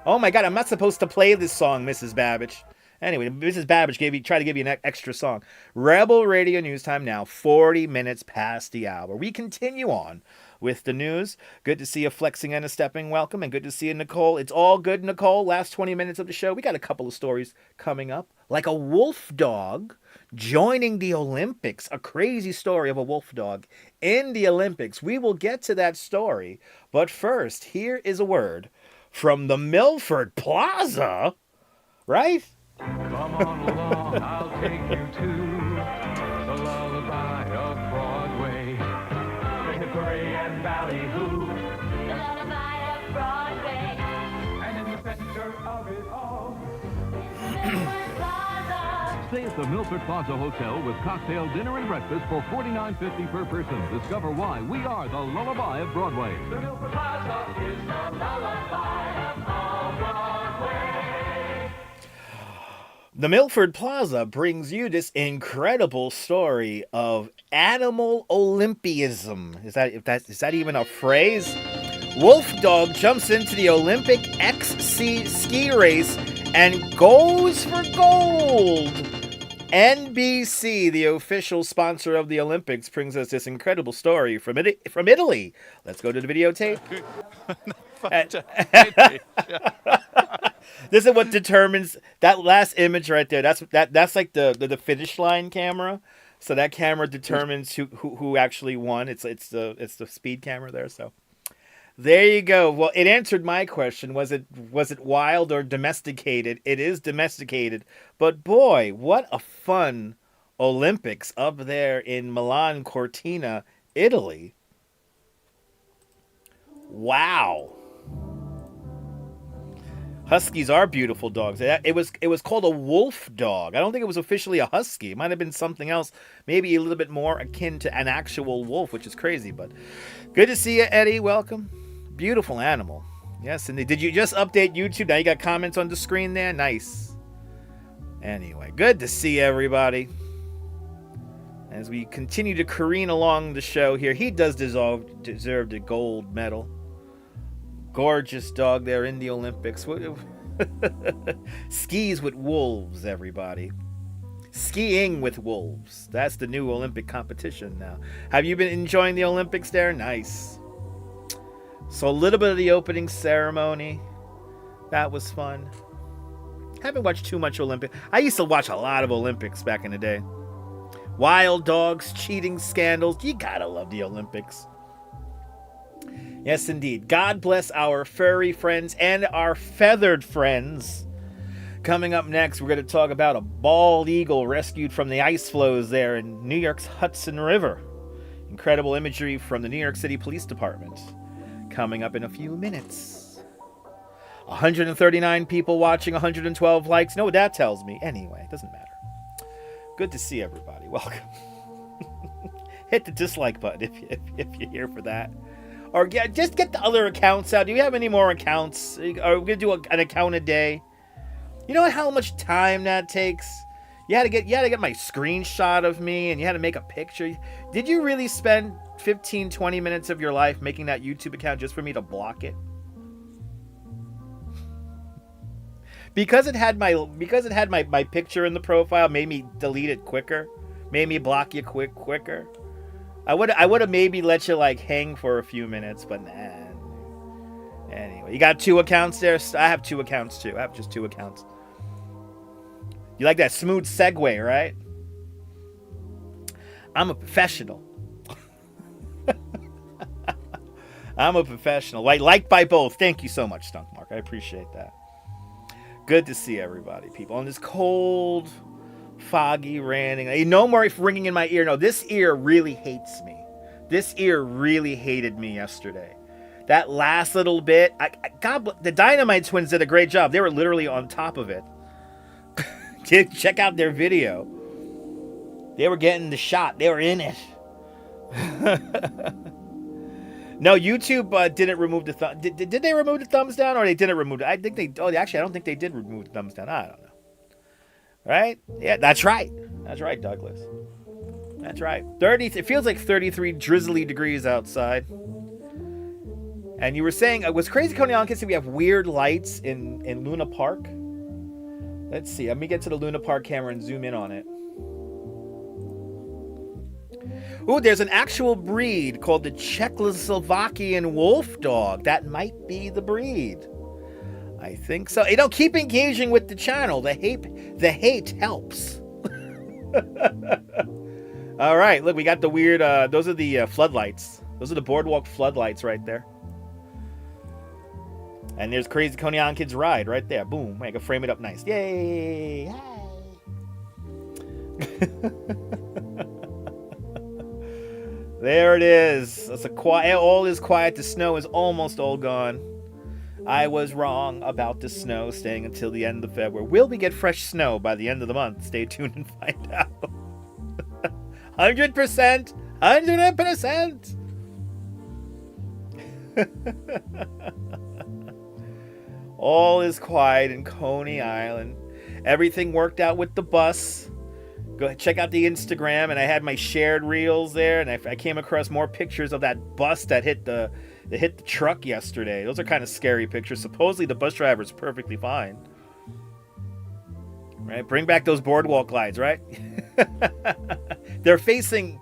Oh my God, I'm not supposed to play this song, Mrs. Babbage. Anyway, Mrs. Babbage tried to give you an extra song. Rebel Radio News Time now, 40 minutes past the hour. We continue on with the news. Good to see you flexing and a stepping. Welcome, and good to see you, Nicole. It's all good, Nicole. Last 20 minutes of the show. We got a couple of stories coming up, like a wolf dog joining the Olympics. A crazy story of a wolf dog in the Olympics. We will get to that story, but first, here is a word from the Milford Plaza, right? Come on along, I'll take you to the lullaby of Broadway. The hickory and ballyhoo. The lullaby of Broadway. And in the center of it all, Stay at the Milford Plaza Hotel with cocktail dinner and breakfast for $49.50 per person. Discover why we are the lullaby of Broadway. the Milford Plaza is the lullaby of all Broadway. The Milford Plaza brings you this incredible story of animal Olympism. Is that even a phrase? Wolf dog jumps into the Olympic XC ski race and goes for gold. NBC, the official sponsor of the Olympics, brings us this incredible story from Italy. Let's go to the videotape. This is what determines that last image right there. That's like the finish line camera. So that camera determines who actually won. It's the speed camera there. So there you go. Well, it answered my question. Was it wild or domesticated? It is domesticated. But boy, what a fun Olympics up there in Milan Cortina, Italy. Wow. Huskies are beautiful dogs. It was called a wolf dog. I don't think it was officially a husky. It might have been something else, maybe a little bit more akin to an actual wolf, which is crazy. But good to see you, Eddie. Welcome. Beautiful animal. Yes, indeed. Did you just update YouTube? Now you got comments on the screen there? Nice. Anyway, good to see everybody. As we continue to careen along the show here, he does deserve the gold medal. Gorgeous dog there in the Olympics. Skis with wolves, everybody. Skiing with wolves. That's the new Olympic competition now. Have you been enjoying the Olympics there? Nice. So a little bit of the opening ceremony. That was fun. Haven't watched too much Olympic. I used to watch a lot of Olympics back in the day. Wild dogs, cheating scandals. You gotta love the Olympics. Yes, indeed. God bless our furry friends and our feathered friends. Coming up next, we're going to talk about a bald eagle rescued from the ice flows there in New York's Hudson River. Incredible imagery from the New York City Police Department. Coming up in a few minutes. 139 people watching, 112 likes. Know what that tells me? Anyway, it doesn't matter. Good to see everybody. Welcome. Hit the dislike button if you're here for that. Or just get the other accounts out. Do you have any more accounts? Are we going to do an account a day? You know how much time that takes? You had to get my screenshot of me, and you had to make a picture. Did you really spend 15, 20 minutes of your life making that YouTube account just for me to block it? Because it had my picture in the profile, made me delete it quicker, made me block you quicker. I would have maybe let you like hang for a few minutes, but nah. Anyway, you got 2 accounts there. I have 2 accounts too. I have just 2 accounts. You like that smooth segue, right? I'm a professional. I'm a professional. Liked by both. Thank you so much, Stunk Mark. I appreciate that. Good to see everybody, people. On this cold, foggy, raining. No more ringing in my ear. No, this ear really hates me. This ear really hated me yesterday. That last little bit. God, the Dynamite Twins did a great job. They were literally on top of it. Check out their video. They were getting the shot. They were in it. No, YouTube didn't remove the thumb. Did they remove the thumbs down, or they didn't remove it? I think they. Oh, actually, I don't think they did remove the thumbs down. I don't know. Right? Yeah, that's right. That's right, Douglas. That's right. 30. It feels like 33 drizzly degrees outside. And you were saying, was Crazy Coney Island Kids, we have weird lights in Luna Park? Let's see. Let me get to the Luna Park camera and zoom in on it. Ooh, there's an actual breed called the Czechoslovakian wolf dog. That might be the breed. I think so. You know, keep engaging with the channel. The hate helps. All right, look, we got the weird. Those are the floodlights. Those are the boardwalk floodlights right there. And there's Crazy Coney Island Kids Ride right there. Boom. I can frame it up nice. Yay! Hi. There it is. It's all is quiet. The snow is almost all gone. I was wrong about the snow staying until the end of February. Will we get fresh snow by the end of the month? Stay tuned and find out. 100%. 100%. All is quiet in Coney Island. Everything worked out with the bus. Go check out the Instagram, and I had my shared reels there, and I came across more pictures of that bus that hit the truck yesterday. Those are kind of scary pictures. Supposedly the bus driver's perfectly fine. Right? Bring back those boardwalk lights, right? They're facing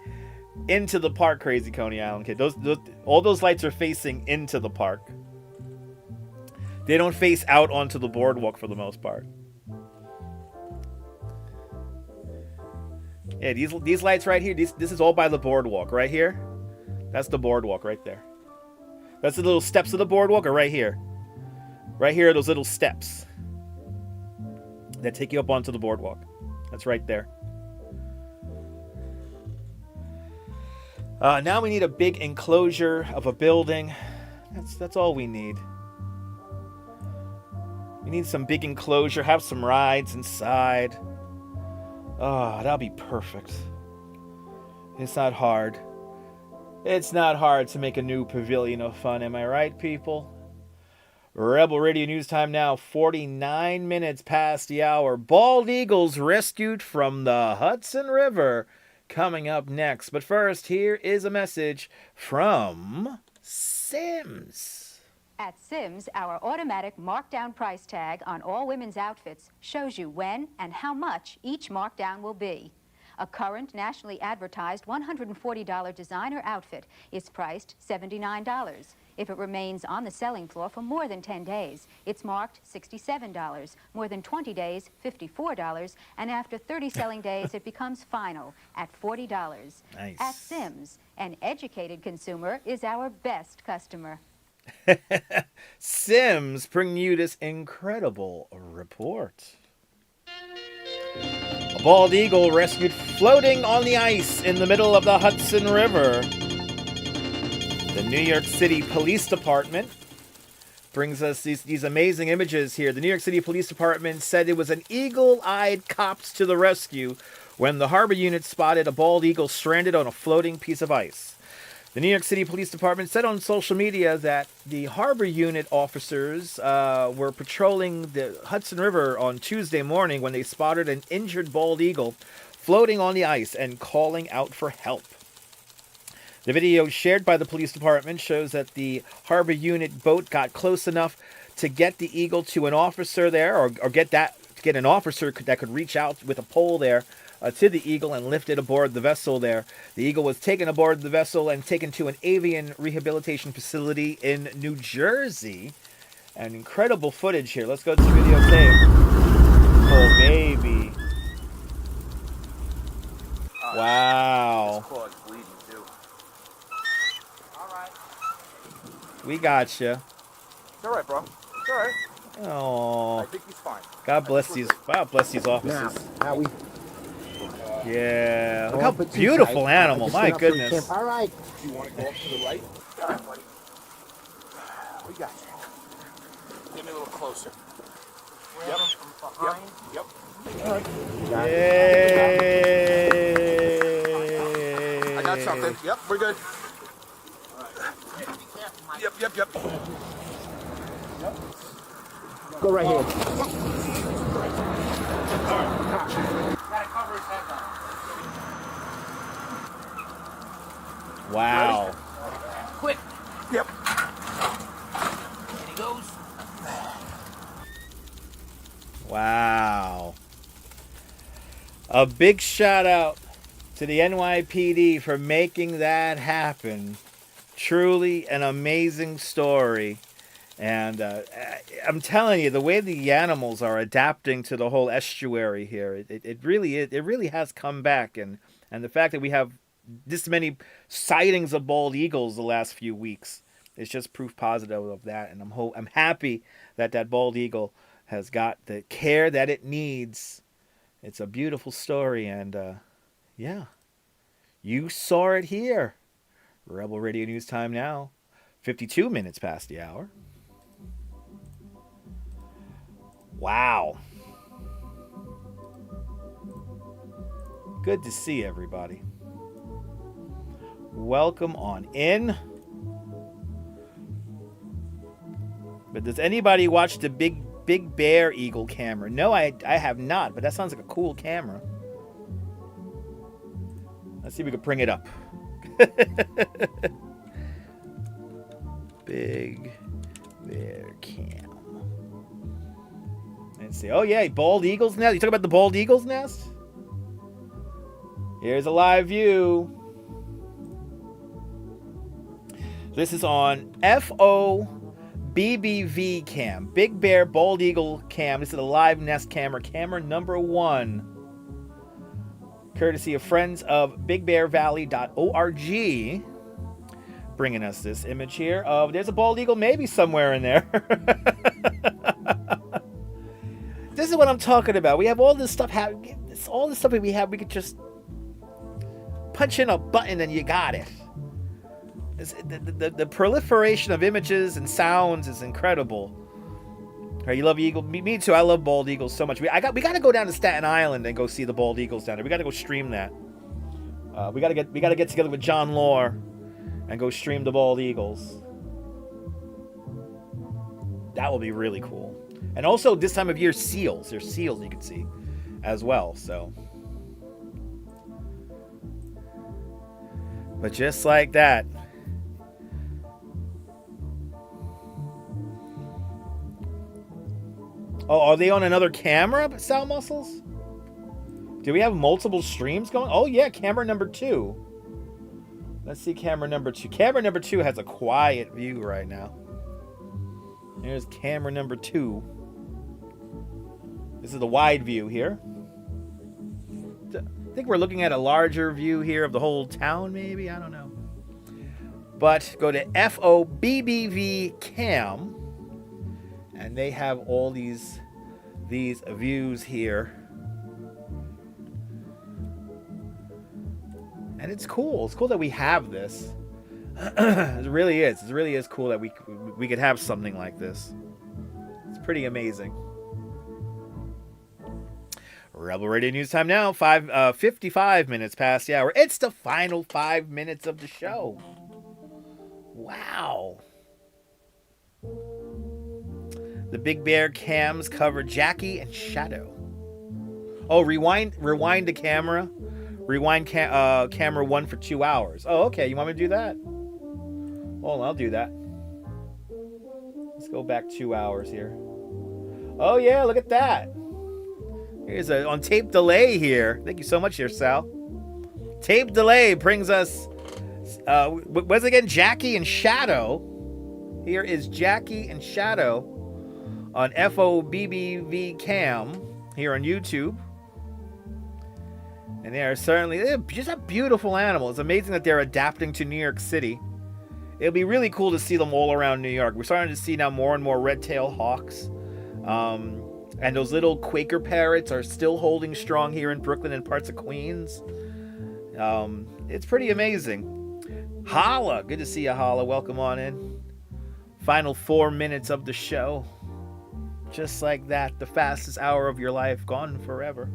into the park, Crazy Coney Island Kid. All those lights are facing into the park. They don't face out onto the boardwalk for the most part. Yeah, these lights right here, this is all by the boardwalk right here. That's the boardwalk right there. That's the little steps of the boardwalk are right here. Right here are those little steps that take you up onto the boardwalk. That's right there. Now we need a big enclosure of a building. That's all we need. We need some big enclosure, have some rides inside. Oh, that'll be perfect. It's not hard. It's not hard to make a new pavilion of fun, am I right, people? Rebel Radio News time now, 49 minutes past the hour. Bald eagles rescued from the Hudson River. Coming up next. But first, here is a message from Sims. At Sims, our automatic markdown price tag on all women's outfits shows you when and how much each markdown will be. A current nationally advertised $140 designer outfit is priced $79. If it remains on the selling floor for more than 10 days, it's marked $67. More than 20 days, $54. And after 30 selling days, it becomes final at $40. Nice. At Sims, an educated consumer is our best customer. Sims bringing you this incredible report. A bald eagle rescued floating on the ice in the middle of the Hudson River. The New York City Police Department brings us these amazing images here. The New York City Police Department said it was an eagle-eyed cops to the rescue when the harbor unit spotted a bald eagle stranded on a floating piece of ice. The New York City Police Department said on social media that the harbor unit officers were patrolling the Hudson River on Tuesday morning when they spotted an injured bald eagle floating on the ice and calling out for help. The video shared by the police department shows that the harbor unit boat got close enough to get the eagle to an officer there, or get an officer that could reach out with a pole there to the eagle and lift it aboard the vessel there. The eagle was taken aboard the vessel and taken to an avian rehabilitation facility in New Jersey. And incredible footage here. Let's go to the videotape. Oh, baby. Wow. We got you. It's all right, bro. It's all right. Oh. I think he's fine. God bless these officers. Now we. Yeah. Look how beautiful animal. My goodness. All right. You want to go up to the right? All right, buddy. We got you. Get me a little closer. Yep. Yep. All right. Yay. I got something. Yep, we're good. Yep. Go right here. Gotta cover his head now. Wow. Quick. Yep. And he goes. Wow. A big shout out to the NYPD for making that happen. Truly an amazing story. And I'm telling you, the way the animals are adapting to the whole estuary here, it really has come back. And the fact that we have this many sightings of bald eagles the last few weeks is just proof positive of that. And I'm happy that bald eagle has got the care that it needs. It's a beautiful story. And yeah, you saw it here. Rebel Radio News time now, 52 minutes past the hour. Wow. Good to see everybody. Welcome on in. But does anybody watch the Big Bear Eagle camera? No, I have not, but that sounds like a cool camera. Let's see if we can bring it up. Big Bear Cam. Let's see. Oh yeah, bald eagle's nest. You talking about the bald eagle's nest? Here's a live view. This is on FOBBV cam. Big Bear Bald Eagle cam. This is a live nest camera. Camera number 1. Courtesy of friends of bigbearvalley.org. Bringing us this image here of there's a bald eagle maybe somewhere in there. This is what I'm talking about. We have all this stuff. All this stuff we have. We could just punch in a button and you got it. The proliferation of images and sounds is incredible. Right, you love eagle? Me too. I love bald eagles so much. We got to go down to Staten Island and go see the bald eagles down there. We got to go stream that. We got to get together with John Lore and go stream the bald eagles. That will be really cool. And also this time of year, seals. There's seals you can see as well. So, but just like that. Oh, are they on another camera, Sal Muscles? Do we have multiple streams going? Oh, yeah, camera number 2. Let's see camera number 2. Camera number 2 has a quiet view right now. Here's camera number 2. This is the wide view here. I think we're looking at a larger view here of the whole town, maybe. I don't know. But go to FOBBV Cam, and they have all these views here. And it's cool. It's cool that we have this. It really is. It really is cool that we could have something like this. It's pretty amazing. Rebel Radio News time now. 55 minutes past the hour. It's the final 5 minutes of the show. Wow. The Big Bear cams cover Jackie and Shadow. Oh, rewind the camera. Rewind camera 1 for 2 hours. Oh, okay. You want me to do that? Well, I'll do that. Let's go back 2 hours here. Oh, yeah. Look at that. Here's a on tape delay here. Thank you so much here, Sal. Tape delay brings us... what's it again? Jackie and Shadow. Here is Jackie and Shadow on FOBBV Cam here on YouTube. And they're just a beautiful animal. It's amazing that they're adapting to New York City. It'll be really cool to see them all around New York. We're starting to see now more and more red-tailed hawks. And those little Quaker parrots are still holding strong here in Brooklyn and parts of Queens. It's pretty amazing. Holla, good to see you, Holla. Welcome on in. Final 4 minutes of the show. Just like that, the fastest hour of your life gone forever.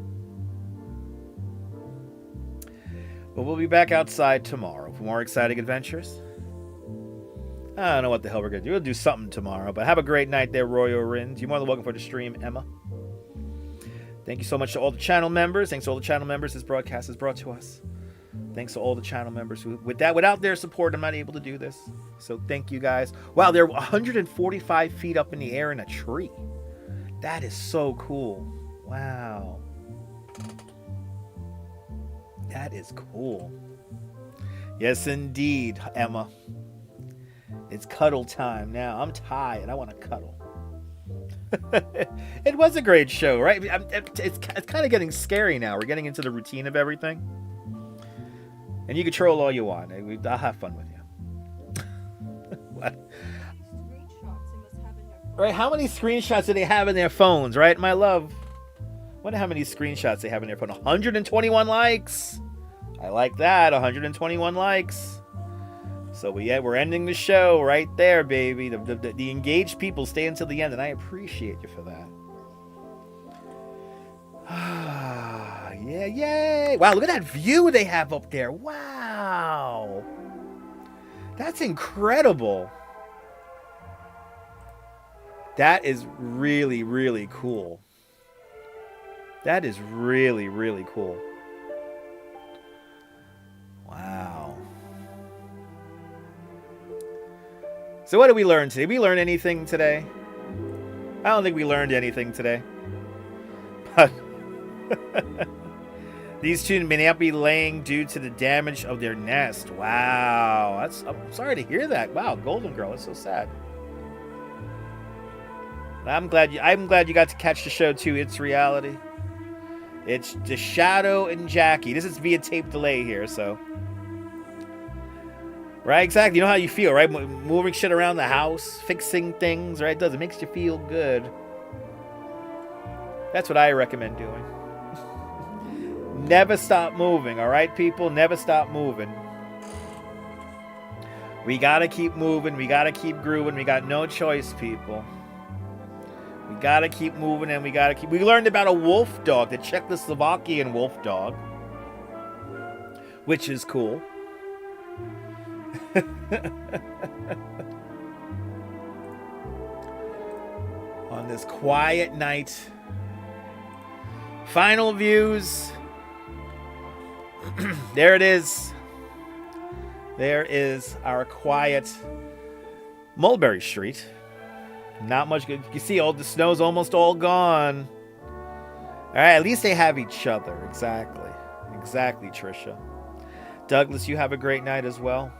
But we'll be back outside tomorrow for more exciting adventures. I don't know what the hell we're going to do. We'll do something tomorrow. But have a great night there, Royal Rins. You're more than welcome for the stream, Emma. Thank you so much to all the channel members. Thanks to all the channel members this broadcast is brought to us. Thanks to all the channel members who, without their support, I'm not able to do this. So thank you guys. Wow, they're 145 feet up in the air in a tree. That is so cool. Wow. That is cool. Yes, indeed, Emma. It's cuddle time now. I'm tired. I want to cuddle. It was a great show, right? It's kind of getting scary now. We're getting into the routine of everything. And you can troll all you want. I'll have fun with you. What? Right? How many screenshots do they have in their phones, right? My love. I wonder how many screenshots they have in their phone. 121 likes. I like that. 121 likes. So we're ending the show right there, baby. The engaged people stay until the end, and I appreciate you for that. Yeah, yay! Wow, look at that view they have up there. Wow. That's incredible. That is really, really cool. That is really, really cool. Wow. So what did we learn today? Did we learn anything today? I don't think we learned anything today. But these two may not be laying due to the damage of their nest. Wow. I'm sorry to hear that. Wow, Golden Girl. That's so sad. I'm glad you got to catch the show too. It's reality. It's the Shadow and Jackie. This is via tape delay here, so. Right, exactly. You know how you feel, right? Moving shit around the house, fixing things, right? It makes you feel good. That's what I recommend doing. Never stop moving, all right, people? Never stop moving. We gotta keep moving. We gotta keep grooving. We got no choice, people. We gotta keep moving, and we gotta keep... We learned about a wolf dog, the Czechoslovakian wolf dog, which is cool. On this quiet night, final views. There it is. There is our quiet Mulberry Street. Not much good. You see, all the snow's almost all gone. All right, at least they have each other. Exactly, Trisha. Douglas, you have a great night as well.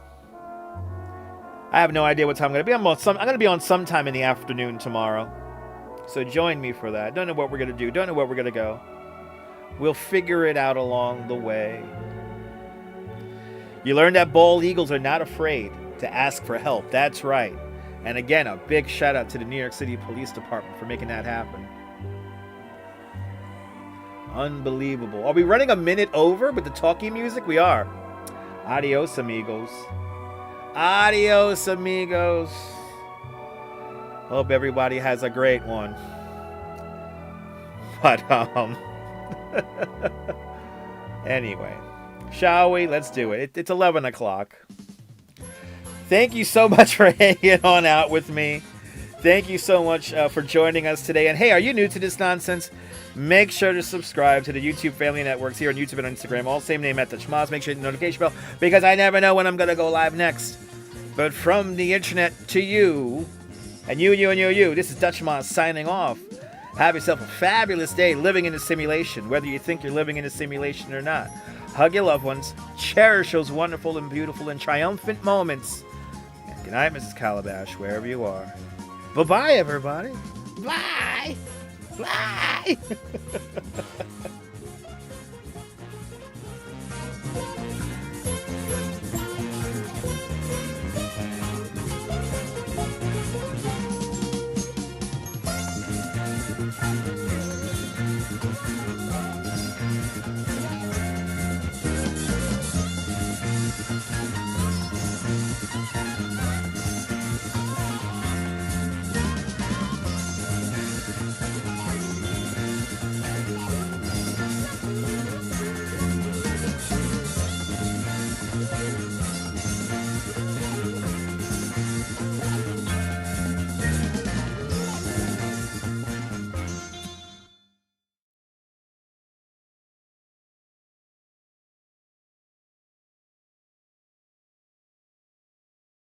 I have no idea what time I'm going to be. I'm going to be on sometime in the afternoon tomorrow. So join me for that. Don't know what we're going to do. Don't know where we're going to go. We'll figure it out along the way. You learned that bald eagles are not afraid to ask for help. That's right. And again, a big shout out to the New York City Police Department for making that happen. Unbelievable. Are we running a minute over with the talking music? We are. Adios, amigos. Adios, amigos. Hope everybody has a great one. But, anyway, shall we? Let's do it. It's 11 o'clock. Thank you so much for hanging on out with me. Thank you so much for joining us today. And hey, are you new to this nonsense? Make sure to subscribe to the YouTube family networks here on YouTube and on Instagram. All same name at Dutch Moz. Make sure you hit the notification bell because I never know when I'm going to go live next. But from the internet to you, and you, this is Dutch Moz signing off. Have yourself a fabulous day living in a simulation, whether you think you're living in a simulation or not. Hug your loved ones. Cherish those wonderful and beautiful and triumphant moments. And good night, Mrs. Calabash, wherever you are. Bye-bye, everybody. Bye. Bye.